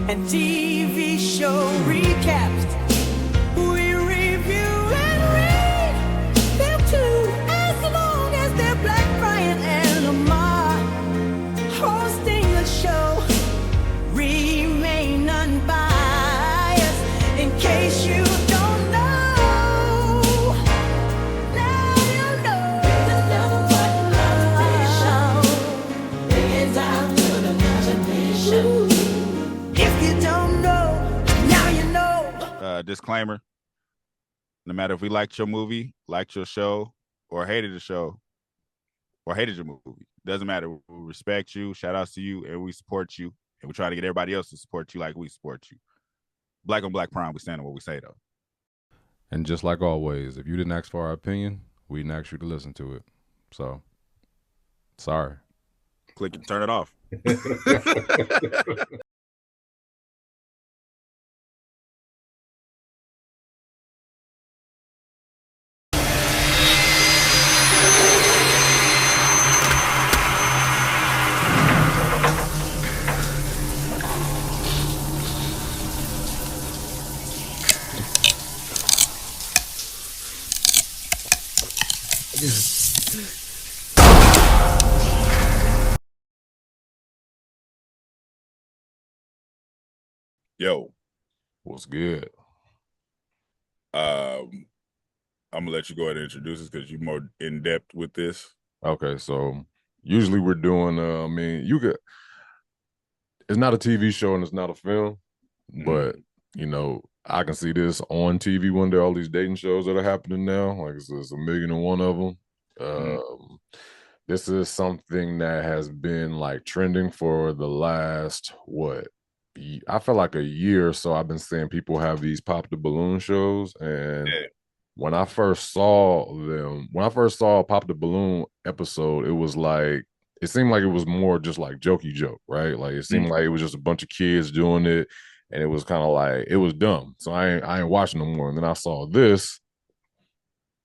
and TV show recaps. We review and read them too, as long as they're black. Brian and Lamar hosting the show. Remain unbiased in case you don't know. Now you know. The number one show is out to the imagination. If you don't know, now you know. Disclaimer: no matter if we liked your movie, liked your show, or hated the show, or hated your movie, doesn't matter. We respect you, shout outs to you, and we support you. And we try to get everybody else to support you like we support you. Black on Black Prime, we stand on what we say, though. And just like always, if you didn't ask for our opinion, we didn't ask you to listen to it. So, sorry. Click and turn it off. Yo, what's good? I'm gonna let you go ahead and introduce us because you're more in depth with this. Okay, so usually we're doing. It's not a TV show and it's not a film, but I can see this on TV one day. All these dating shows that are happening now, like there's a million and one of them. This is something that has been like trending for the last I feel like a year or so. I've been seeing people have these pop the balloon shows, and when I first saw a pop the balloon episode, it seemed like it was more just like jokey joke, right? Like it seemed like it was just a bunch of kids doing it, and it was kind of like it was dumb. So I ain't watching no more. And then I saw this,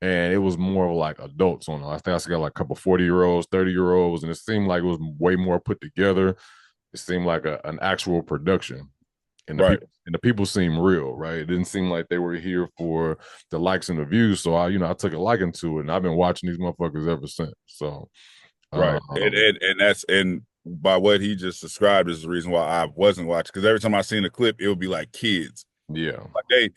and it was more of like adults on it. I think I got like a couple 40-year-olds, 30-year-olds, and it seemed like it was way more put together. It seemed like an actual production, and the people seemed real, right? It didn't seem like they were here for the likes and the views. So I took a liking to it, and I've been watching these motherfuckers ever since. So and by what he just described is the reason why I wasn't watching, because every time I seen a clip, it would be like kids. Yeah, like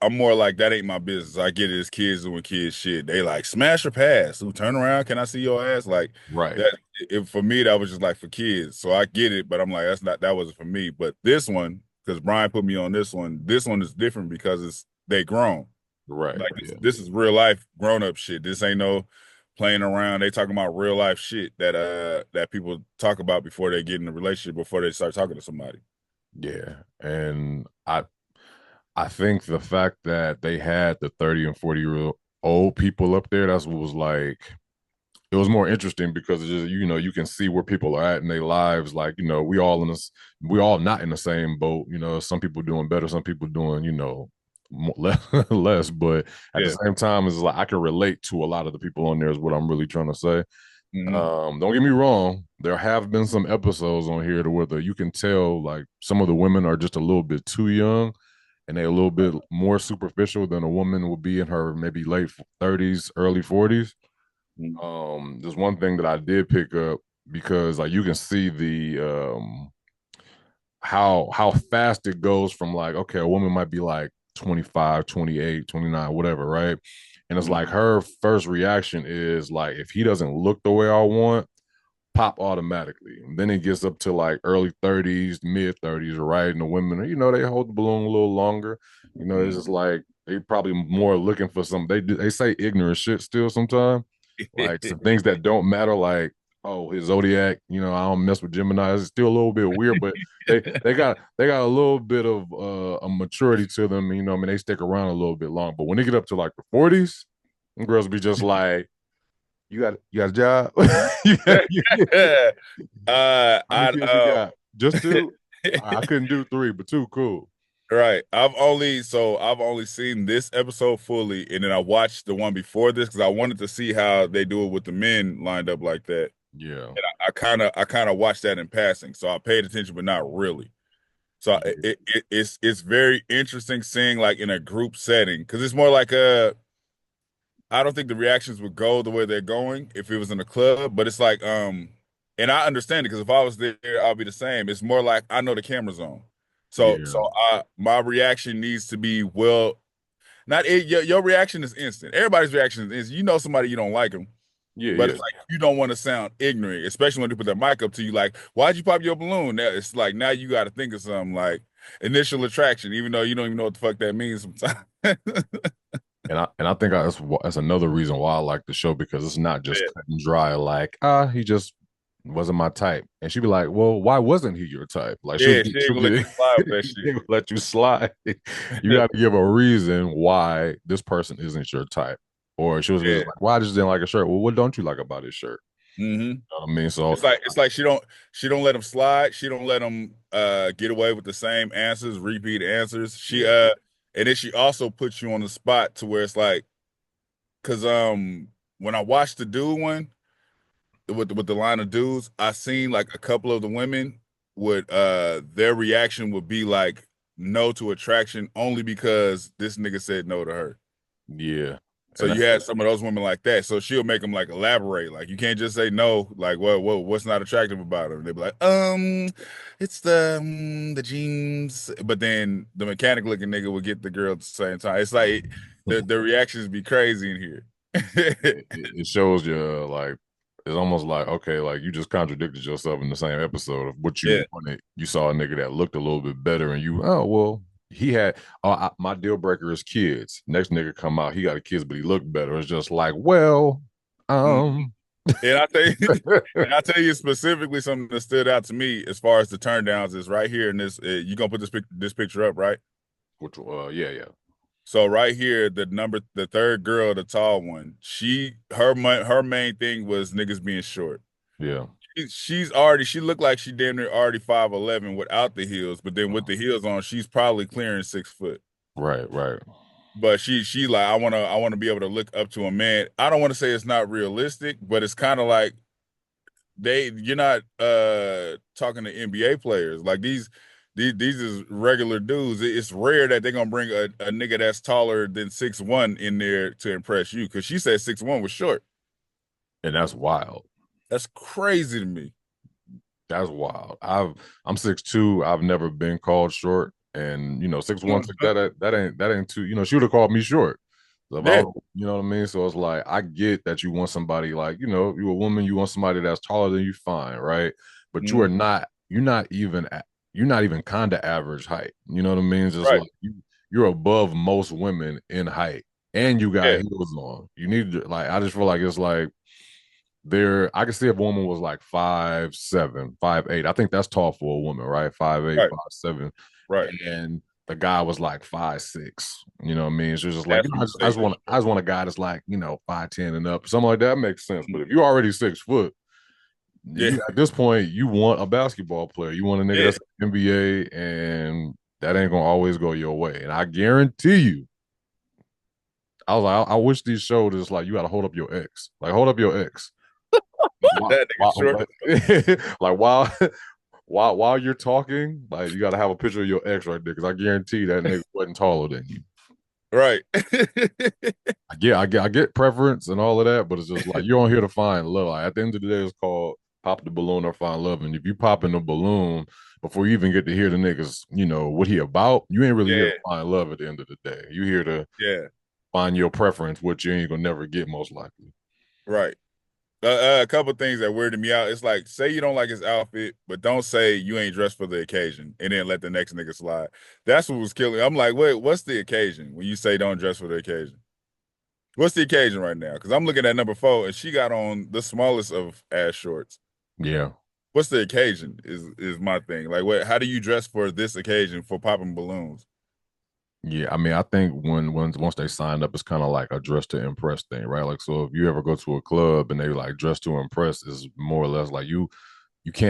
I'm more like, that ain't my business. I get it, it's kids doing kids shit. They like smash or pass. Who turn around? Can I see your ass? Like that. For me, that was just like for kids. So I get it, but I'm like, that wasn't for me. But this one, because Brian put me on this one is different because they grown. Right. Like this is real life grown up shit. This ain't no playing around. They talking about real life shit that people talk about before they get in a relationship, before they start talking to somebody. Yeah, and I think the fact that they had the 30 and 40-year-old people up there, that's what was like. It was more interesting because it's just, you can see where people are at in their lives. Like, we all not in the same boat. Some people doing better, some people doing, less. But at the same time, it's like I can relate to a lot of the people on there is what I'm really trying to say. Don't get me wrong. There have been some episodes on here to where you can tell like some of the women are just a little bit too young, and they're a little bit more superficial than a woman would be in her maybe late 30s, early 40s. There's one thing that I did pick up, because like you can see the how fast it goes from like, okay, a woman might be like 25, 28, 29, whatever, right? And it's like her first reaction is like, if he doesn't look the way I want, pop automatically. And then it gets up to like early 30s, mid 30s, right? And the women, they hold the balloon a little longer. It's just like they probably more looking for some. They say ignorant shit still sometimes, like some things that don't matter, like, oh, his zodiac. I don't mess with Gemini. It's still a little bit weird, but they got a little bit of a maturity to them. They stick around a little bit long. But when they get up to like the 40s, girls be just like, you got a job? Just two? I couldn't do three, but two, cool. Right. I've only seen this episode fully, and then I watched the one before this because I wanted to see how they do it with the men lined up like that. Yeah. And I kind of watched that in passing, so I paid attention, but not really. So it's very interesting seeing like in a group setting because it's more like I don't think the reactions would go the way they're going if it was in a club, but it's like and I understand it because if I was there, I'll be the same. It's more like I know the camera's on. So Yeah, I my reaction needs to be well, not it, your reaction is instant. Everybody's reaction is instant. You know somebody you don't like them, yeah, but yeah, it's like you don't want to sound ignorant, especially when they put their mic up to you like, "Why'd you pop your balloon?" Now it's like now you got to think of something like initial attraction, even though you don't even know what the fuck that means sometimes. and I think that's another reason why I like the show because it's not just Yeah. cut and dry. Like he just wasn't my type, and she'd be like, "Well, why wasn't he your type?" Like Yeah, she ain't she'll gonna let get you slide with that she'll shit. let you slide. You got to give a reason why this person isn't your type, or she was Yeah. just like, "Why I just didn't like a shirt?" Well, what don't you like about his shirt? Hmm. You know what I mean? So It's like she don't let him slide. She don't let him get away with the same answers, repeat answers. She yeah, and then she also puts you on the spot to where it's like because when I watched the dude one with the line of dudes, I seen like a couple of the women would their reaction would be like no to attraction only because this nigga said no to her. yeah, So and you had some of those women like that. So she'll make them like elaborate. Like you can't just say no. Like, what's not attractive about her? They'll be like, it's the jeans. But then the mechanic looking nigga would get the girl at the same time. It's like the reactions be crazy in here. it shows you like it's almost like okay, like you just contradicted yourself in the same episode of what you Yeah. wanted. You saw a nigga that looked a little bit better, and you oh well, he had my deal breaker is kids. Next nigga come out, he got a kids, but he looked better. It's just like well, Mhm. um, And I tell you, and I tell you specifically something that stood out to me as far as the turn downs is right here in this. You gonna put this picture up, right? which yeah, yeah, So right here, the third girl, the tall one, her main thing was niggas being short. yeah, She looked like she damn near already 5'11" without the heels, but then with the heels on, she's probably clearing 6 foot. right, right, But she like I wanna be able to look up to a man. I don't want to say it's not realistic, but it's kind of like you're not talking to NBA players. Like these is regular dudes. It's rare that they're gonna bring a nigga that's taller than 6'1" in there to impress you. Cause she said 6'1" was short. and that's wild. That's crazy to me. That's wild. I'm 6'2". I've never been called short, and 6'1", that ain't too. She would have called me short. So if I Yeah. was, you know what I mean. So it's like I get that you want somebody like you're a woman, you want somebody that's taller than you, fine, right? But you Mhm. are not. You're not even kind of average height. You know what I mean? It's just Right. like you're above most women in height, and you got Yeah. heels on. You need to like. I just feel like it's like I can see if a woman was like 5'7", 5'8". I think that's tall for a woman, right? 5'8", Right. 5'7", Right. and the guy was like 5'6". You know what I mean? So it's just like That's I when you just, I say just you're want I short. just want a guy that's like 5'10" and up, something like that makes sense. Mhm. But if you're already 6 foot, Yeah. you at this point you want a basketball player. You want a nigga Yeah. that's NBA, and that ain't gonna always go your way. And I guarantee you, I was like, I wish these showed us like you got to hold up your ex, like hold up your ex. Wow, That nigga wow, short. like while you're talking, like you got to have a picture of your ex right there because I guarantee that nigga wasn't taller than you. Right. I get preference and all of that, but it's just like you're on here to find love. Like, at the end of the day, it's called pop the balloon or find love. And if you pop in the balloon before you even get to hear the niggas, what he about, you ain't really here to Yeah. find love at the end of the day. You here to Yeah. find your preference, which you ain't gonna never get most likely. Right. A couple things that weirded me out. It's like say you don't like his outfit, but don't say you ain't dressed for the occasion, and then let the next nigga slide. That's what was killing. I'm like, wait, what's the occasion when you say don't dress for the occasion? What's the occasion right now? Because I'm looking at number 4, and she got on the smallest of ass shorts. Yeah. What's the occasion? Is my thing. Like, what? How do you dress for this occasion for popping balloons? Yeah, I mean, I think once they signed up, it's kind of like a dress to impress thing, right? Like, so if you ever go to a club and they like dress to impress, is more or less like you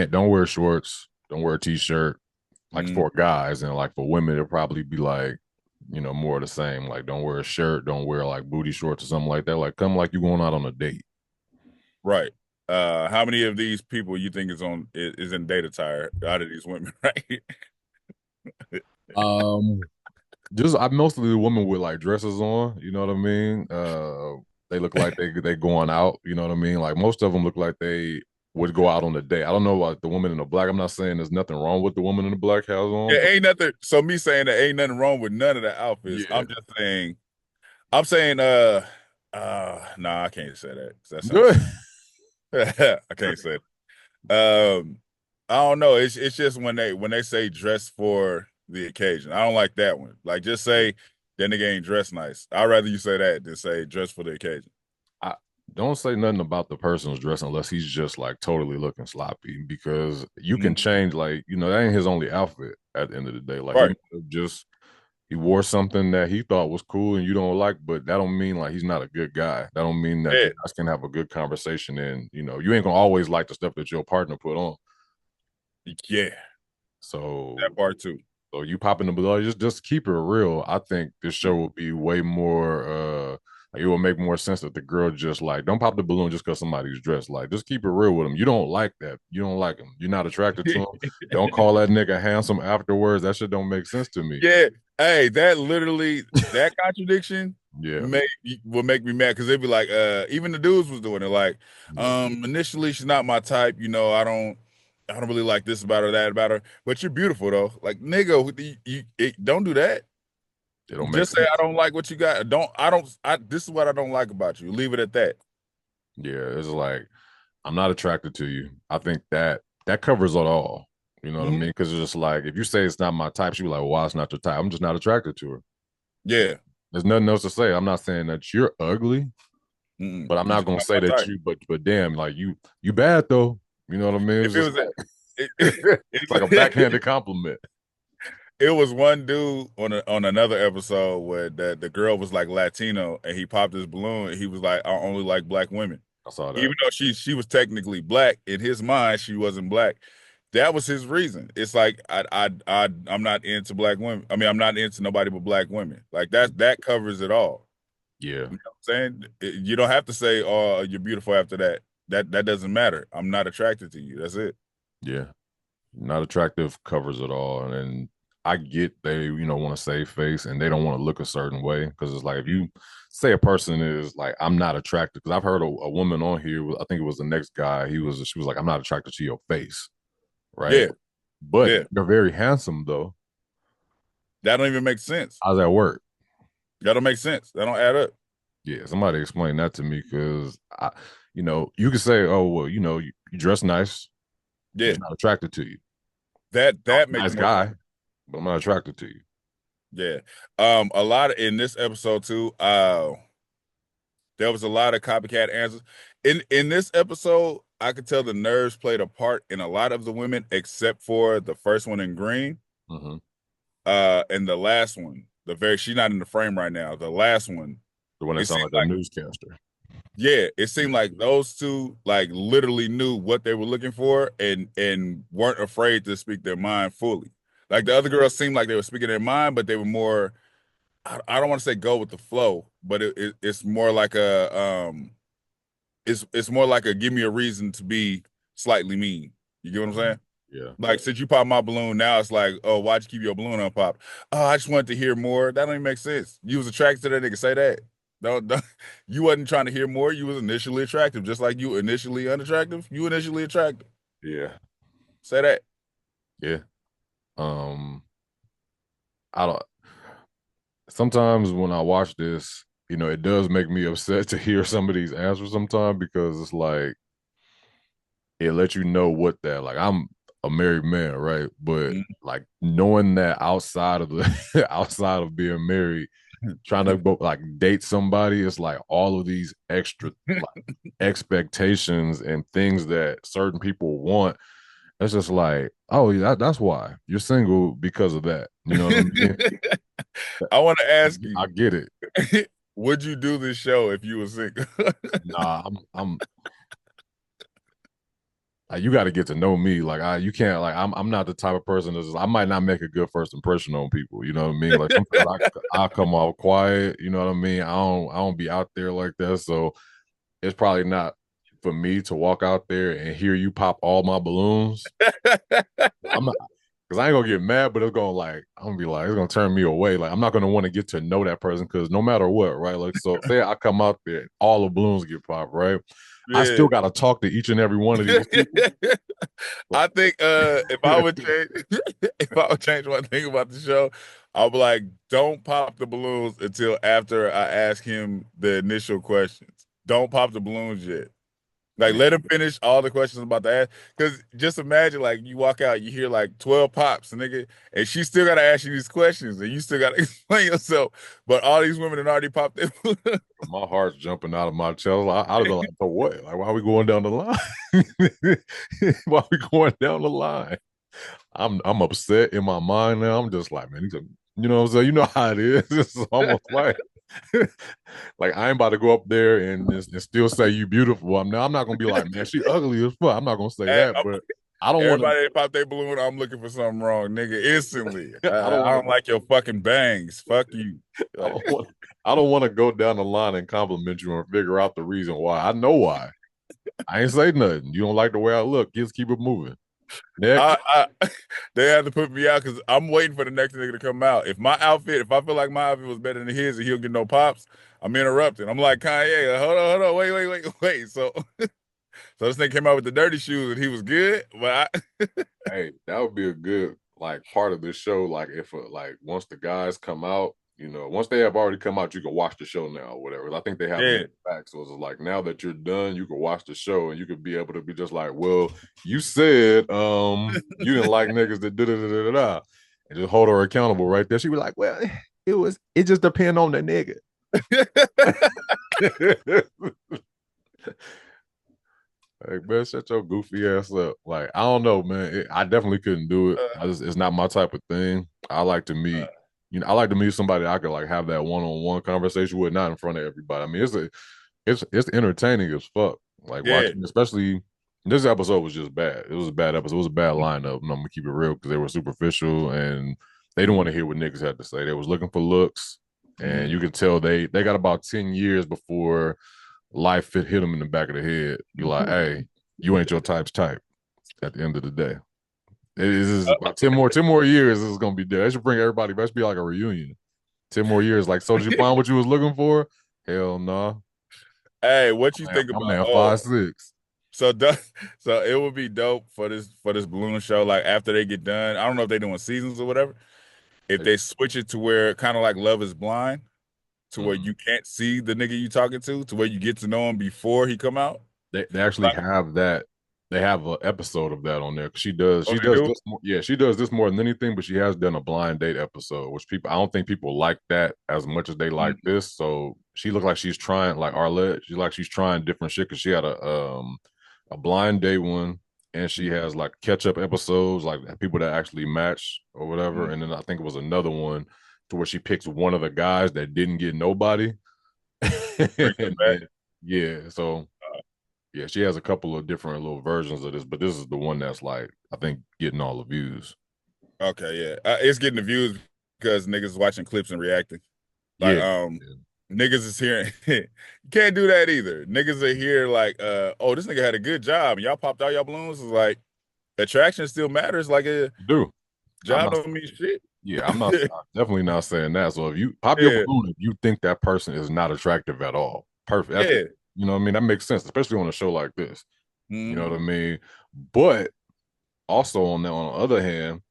don't wear shorts, don't wear a t-shirt, like Mm, for guys, and like for women, it'll probably be like more of the same. Like, don't wear a shirt, don't wear like booty shorts or something like that. Like, come like you going out on a date. right. How many of these people you think is in date attire out of these women? Right. Just I mostly the women with like dresses on, you know what I mean? They look like they going out, you know what I mean? Like most of them look like they would go out on a date. I don't know about the woman in the black. I'm not saying there's nothing wrong with the woman in the black has on, Yeah, but ain't nothing. So me saying that ain't nothing wrong with none of the outfits. yeah. I'm saying, nah, I can't say that. That sounds Good. stupid. I can't say I don't know. It's just when they say dress for the occasion. I don't like that one. Like just say that nigga ain't dressed nice. I'd rather you say that than say dress for the occasion. I don't say nothing about the person's dress unless he's just like totally looking sloppy because you can Mhm. change like, that ain't his only outfit at the end of the day. Like he Right. might have just he wore something that he thought was cool and you don't like, but that don't mean like he's not a good guy. That don't mean that you Yeah. guys can have a good conversation and you ain't gonna always like the stuff that your partner put on. Yeah. That So part too. so you pop in the below, just keep it real. I think this show will be way more like it will make more sense that the girl just like don't pop the balloon just because somebody's dressed. Like just keep it real with him. You don't like that. You don't like him. You're not attracted to him. Don't call that nigga handsome afterwards. That shit don't make sense to me. Yeah. Hey, that contradiction Yeah. will make me mad because they'd be like, even the dudes was doing it. Like, Yeah. initially she's not my type, I don't really like this about her, that about her. But you're beautiful though. Like, nigga, don't do that. It don't make Just say I sense. don't like what you got. This is what I don't like about you. Leave it at that. Yeah, it's like I'm not attracted to you. I think that covers it all. You know what I Mhm. mean? Because it's just like if you say it's not my type, she be like, "Well, why it's not your type?" I'm just not attracted to her. Yeah. There's nothing else to say. I'm not saying that you're ugly, Mm-mm. but I'm You not just gonna not say my that type. you. But damn, like you bad though. You know what I mean? If It's it just was a, like it, it's like a backhanded compliment. it was one dude on another episode where the girl was like Latino and he popped his balloon and he was like, I only like black women. I saw Even that. though she was technically black, in his mind, she wasn't black. That was his reason. It's like I'm not into black women. I mean, I'm not into nobody but black women. Like that covers it all. Yeah, You know what I'm saying? You don't have to say, "Oh, you're beautiful" after that. That doesn't matter. I'm not attracted to you. That's it. yeah. Not attractive covers it all, and I get they want to save face and they don't want to look a certain way because it's like if you say a person is like I'm not attracted because I've heard a woman on here. I think it was the next guy. She was like I'm not attracted to your face, right? Yeah, But yeah. you're very handsome though. That don't even make sense. How's that work? That don't make sense. That don't add up. Yeah, somebody explain that to me because you could say, oh well, you dress nice, Yeah, just not attracted to you. that makes Nice more sense. guy, but I'm not attracted to you. Yeah. A lot of in this episode too, there was a lot of copycat answers. In this episode, I could tell the nerves played a part in a lot of the women, except for the first one in green. Mm-hmm. And the last one, she's not in the frame right now. The last one, The one that it sounds seemed like a like newscaster. yeah, it Yeah. seemed like those two like literally knew what they were looking for and weren't afraid to speak their mind fully. Like the other girls seemed like they were speaking their mind, but they were more I don't want to say go with the flow, but it's more like it's more like a give me a reason to be slightly mean. You get what I'm saying? Yeah. Like since you popped my balloon, now it's like, oh, why'd you keep your balloon unpopped? Oh, I just wanted to hear more. That don't even make sense. You was attracted to that nigga. Say that. Don't you wasn't trying to hear more. You was initially attractive, just like you initially unattractive. You initially attractive. Yeah. Say that. Yeah. Um, I don't sometimes when I watch this, it does make me upset to hear some of these answers sometimes because it's like it lets you know what that like I'm a married man, right? But Mhm. like knowing that outside of the outside of being married, trying to go like date somebody, it's like all of these extra like expectations and things that certain people want. It's just like, oh yeah, that's why you're single because of that. You know what I mean? I want to ask I you, get it. would you do this show if you were single? Nah, I'm like, you got to get to know me. Like you can't like I'm not the type of person that's I might not make a good first impression on people. You know what I mean? Like sometimes I come off quiet. You know what I mean? I don't be out there like that. So it's probably not for me to walk out there and hear you pop all my balloons. I'm not because I ain't gonna get mad, but it's gonna like I'm gonna be like it's gonna turn me away. Like I'm not gonna want to get to know that person because no matter what, right? Like so, say I come out there, all the balloons get popped, right? I still Yeah. got to talk to each and every one of these people. I think if I would change if I would change one thing about the show, I'll be like, don't pop the balloons until after I ask him the initial questions. Don't pop the balloons yet. Like, Yeah. let him finish all the questions about the ass. Because just imagine, like, you walk out, you hear like 12 pops, nigga, and she still got to ask you these questions, and you still got to explain yourself. But all these women have already popped their balloons. My heart's jumping out of my chest. I'd be like, for what? Like, why are we going down the line? Why are we going down the line? I'm upset in my mind now. I'm just like, man, you know what I'm saying? You know how it is. It's almost like like I ain't about to go up there and still say you beautiful. I'm not gonna be like, man, she ugly as fuck. I'm not gonna say Hey, that, but I don't want to. everybody that pop their balloon, I'm looking for something wrong, nigga, instantly. I don't I want don't like your fucking bangs. Fuck you. I Like, don't want. I don't want to go down the line and compliment you and figure out the reason why. I know why. I ain't say nothing. You don't like the way I look. Just keep it moving. Next. they have to put me out because I'm waiting for the next nigga to come out. If I feel like my outfit was better than his and he'll get no pops, I'm interrupting. I'm like, Kanye, hold on, wait. So this thing came out with the dirty shoes and he was good, but Hey, that would be a good like part of this show. Like if like once the guys come out, you know, once they have already come out, you can watch the show now or whatever. I think they have yeah. it back. So it's like now that you're done, you can watch the show and you could be able to be just like, well, you said you didn't like niggas that da da da da da and just hold her accountable right there. She was like, well, it just depend on the nigga. Like, man, shut your goofy ass up. Like, I don't know, man. I definitely couldn't do it. It's not my type of thing. I like to meet, I like to meet somebody I could like have that one-on-one conversation with, not in front of everybody. I mean, it's entertaining as fuck. Like Yeah. watching, especially this episode was just bad. It was a bad episode. It was a bad lineup. And I'm gonna keep it real because they were superficial and they didn't want to hear what niggas had to say. They was looking for looks, and you could tell they got about 10 years before life hit them in the back of the head. You're like, hey, you ain't your type's type at the end of the day. It is about 10 more years, this is gonna be there. They should bring everybody, that should be like a reunion. 10 more years. Like, so did you find what you was looking for? Hell no. Nah. Hey, what you Man, think I'm about now 5'6". so so it would be dope for this balloon show, like after they get done. I don't know if they're doing seasons or whatever. If they switch it to where kind of like Love is Blind, to where you can't see the nigga you talking to where you get to know him before he come out. They actually Like, have that. They have an episode of that on there. She oh, they does do? this more, yeah, she does this more than anything, but she has done a blind date episode, which I don't think people like that as much as they like this. So she looked like she's trying, like Arlette, she's trying different shit because she had a blind date one, and she has like catch up episodes, like people that actually match or whatever. And then I think it was another one to where she picks one of the guys that didn't get nobody. And then, yeah, so yeah, she has a couple of different little versions of this, but this is the one that's like I think getting all the views. Okay, yeah, it's getting the views because niggas is watching clips and reacting. Like, Yeah. niggas is hearing. You can't do that either. Niggas are here like, oh, this nigga had a good job, and y'all popped all y'all balloons. Is like, attraction still matters. Like a do. job don't mean shit. Yeah, I'm definitely not saying that. So if you pop your Yeah. balloon, if you think that person is not attractive at all, perfect. Yeah. You know what I mean? That makes sense, especially on a show like this. You know what I Mhm. mean? But also on the other hand,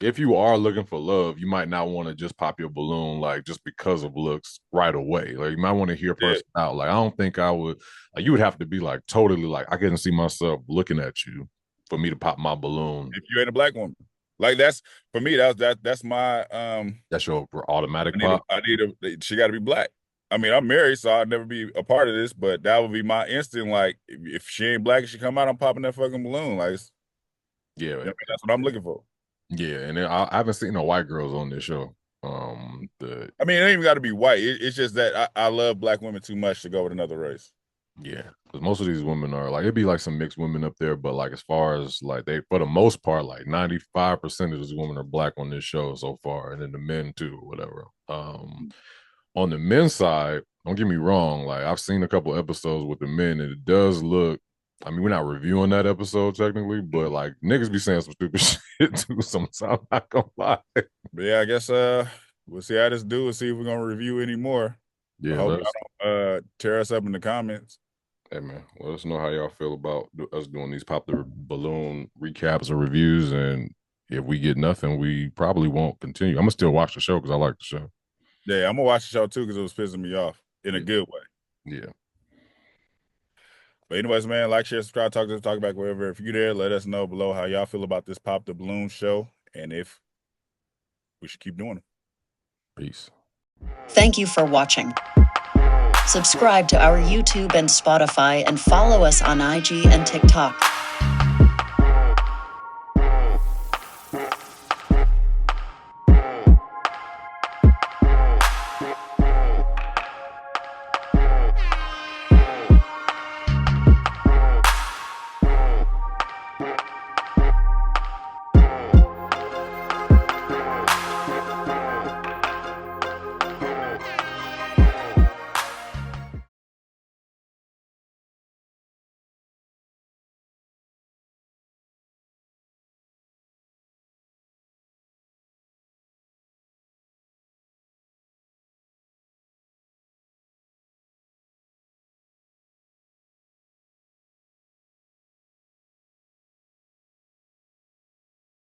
if you are looking for love, you might not want to just pop your balloon like just because of looks right away. Like you might want to hear a person out. Like I don't think I would. Like, you would have to be like totally like I couldn't see myself looking at you for me to pop my balloon. If you ain't a black woman, like that's for me. That's my That's your automatic pop. She got to be black. I mean, I'm married, so I'd never be a part of this, but that would be my instinct. Like, if she ain't black and she come out, I'm popping that fucking balloon. Like, Yeah, you know, that's what I'm looking for. yeah, and I haven't seen no white girls on this show. I mean, it ain't even got to be white. It's just that I love black women too much to go with another race. Yeah, because most of these women are like it'd be like some mixed women up there, but like as far as like they for the most part, like 95% of these women are black on this show so far, and then the men too, or whatever. On the men's side, don't get me wrong, like I've seen a couple episodes with the men, and it does look I mean, we're not reviewing that episode technically, but like niggas be saying some stupid shit too sometimes. I'm not gonna lie. But yeah, I guess we'll see how this do and see if we're gonna review any more. Yeah, I hope y'all don't tear us up in the comments. Hey man, let us know how y'all feel about us doing these Pop the Balloon recaps or reviews, and if we get nothing, we probably won't continue. I'm gonna still watch the show because I like the show. Yeah, I'm gonna watch the show too because it was pissing me off in a good way. Yeah. But anyways, man, like, share, subscribe, talk to us, talk back wherever. If you're there, let us know below how y'all feel about this Pop the Balloon show and if we should keep doing it. Peace. Thank you for watching. Subscribe to our YouTube and Spotify and follow us on IG and TikTok.